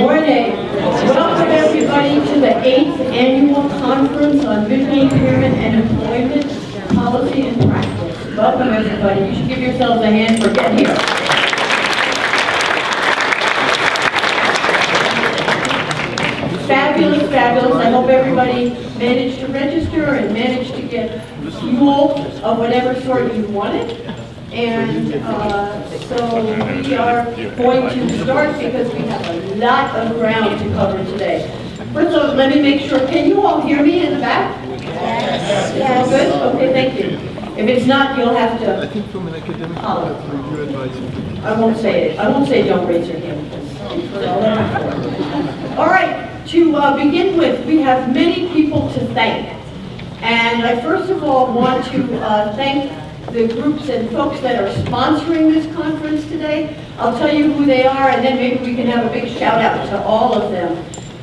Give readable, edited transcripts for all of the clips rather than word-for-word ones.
morning. Welcome everybody to the 8th Annual Conference on Vision Impairment and Employment Policy and Practice. Welcome everybody. You should give yourselves a hand for getting here. Fabulous, fabulous. I hope everybody managed to register and managed to get fuel of whatever sort you wanted. And so we are going to start because we have a lot of ground to cover today. First of all, let me make sure, can you all hear me in the back? Yes. Is that good? Okay, thank you. If it's not, you'll have to I think from an academic holler. review advice. I won't say it. I won't say don't raise your hand. All right, to begin with, we have many people to thank. And I first of all want to thank the groups and folks that are sponsoring this conference today. I'll tell you who they are, and then maybe we can have a big shout out to all of them.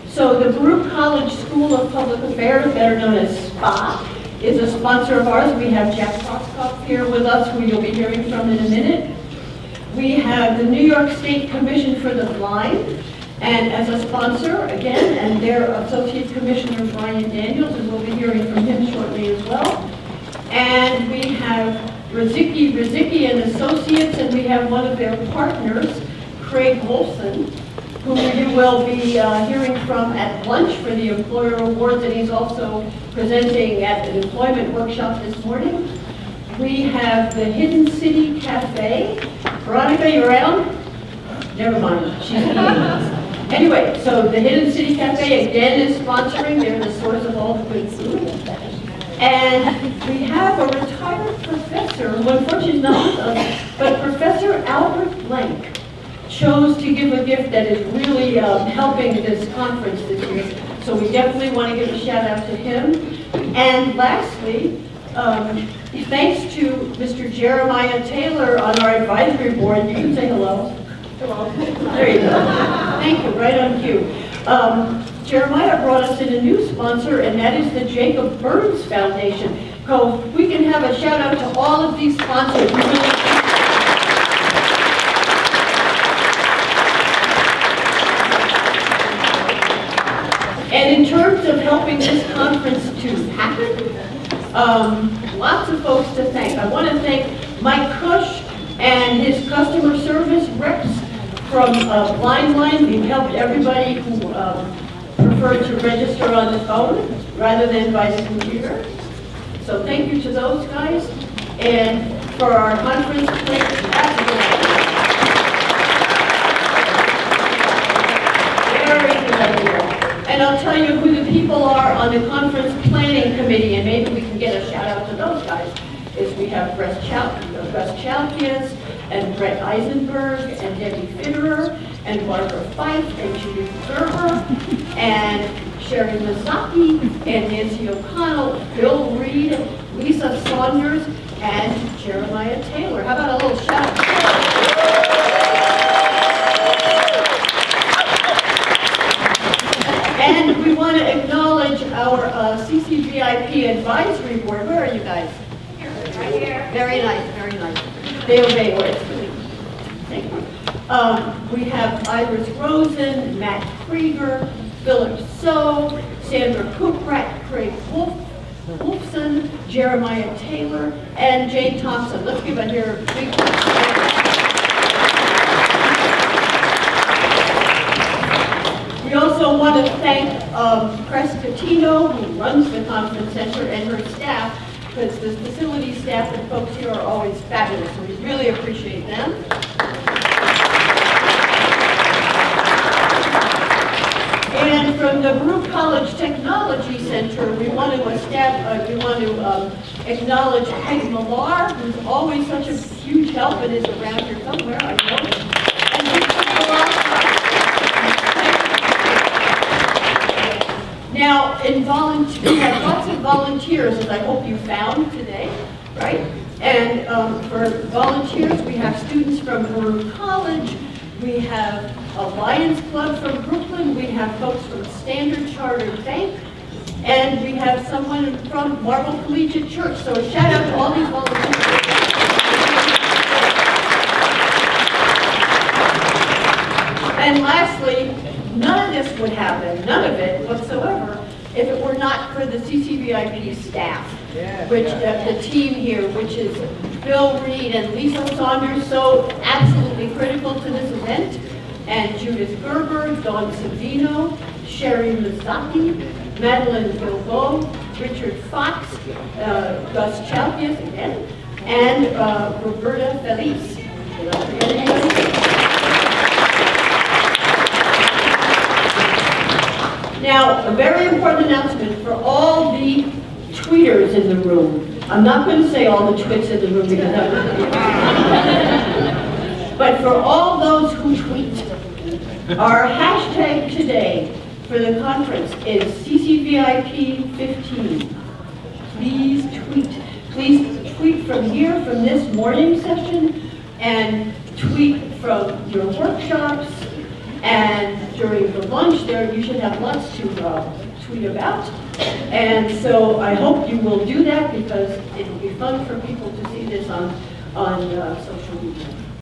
So the Baruch College School of Public Affairs, better known as SPA, is a sponsor of ours. We have Jack Foxcoff here with us, who you'll be hearing from in a minute. We have the New York State Commission for the Blind, and as a sponsor, again, and their Associate Commissioner, Brian Daniels, and we'll be hearing from him shortly as well. And we have Rosicki Associates, and we have one of their partners, Craig Wolfson, who you will be hearing from at lunch for the Employer Awards, and he's also presenting at an employment workshop this morning. We have the Hidden City Cafe. Veronica, you around? Never mind, she's eating. Anyway, so the Hidden City Cafe again is sponsoring. They're the source of all the good food. And we have a retired professor, who unfortunately is not with us, but Professor Albert Blanc chose to give a gift that is really helping this conference this year. So we definitely want to give a shout out to him. And lastly, thanks to Mr. Jeremiah Taylor on our advisory board. You can say hello. Hello. There you go. Thank you, right on cue. Jeremiah brought us in a new sponsor, and that is the Jacob Burns Foundation. So we can have a shout out to all of these sponsors. And in terms of helping this conference to happen, lots of folks to thank. I want to thank Mike Cush and his customer service reps from Blindline. We've helped everybody who preferred to register on the phone rather than by the computer. So thank you to those guys. And for our conference, and I'll tell you who the people are on the conference planning committee, and maybe we can get a shout out to those guys. Is we have Russ Chalkias and Brett Eisenberg and Debbie Fitterer and Barbara Fife and Judith Gerber and Sherry Mazzocchi and Nancy O'Connell, Bill Reed, Lisa Saunders, and Jeremiah Taylor. How about a little shout out? And we want to acknowledge our CCVIP advisory board. Where are you guys? Right here. Very nice, very nice. They obey orders. Thank you. We have Iris Rosen, Matt Krieger, Philip So, Sandra Cooprat, Craig Wolfson, Jeremiah Taylor, and Jane Thompson. Let's give a big We also want to thank Cress Catino, who runs the conference center, and her staff, because the facility staff and folks here are always fabulous, so we really appreciate them. And from the Baruch College Technology Center, we want to acknowledge Peg Millar, who's always such a huge help and is around here somewhere, I know. And we took a lot of time. Now, we have lots of volunteers, as I hope you found today, right? And for volunteers, we have students from Baruch College, we have a Lions Club from Brooklyn, we have folks from Standard Chartered Bank, and we have someone from Marble Collegiate Church. So a shout out to all these volunteers. And lastly, none of this would happen, none of it whatsoever, if it were not for the CCVIP staff, which the team here, which is Bill Reed and Lisa Saunders, so absolutely critical to this event, and Judith Gerber, Dawn Savino, Sherry Mazzocchi, Madeline Bilbao, Richard Fox, Gus Chalpius again, and Roberta Felice. Did I forget anybody? Now, a very important announcement for all the tweeters in the room. I'm not going to say all the twits in the room because that would be but for all those who tweet, our hashtag today for the conference is CCVIP15. Please tweet. Please tweet from here, from this morning session, and tweet from your workshops, and during the lunch there, you should have lots to tweet about. And so I hope you will do that because it will be fun for people to see this on social media.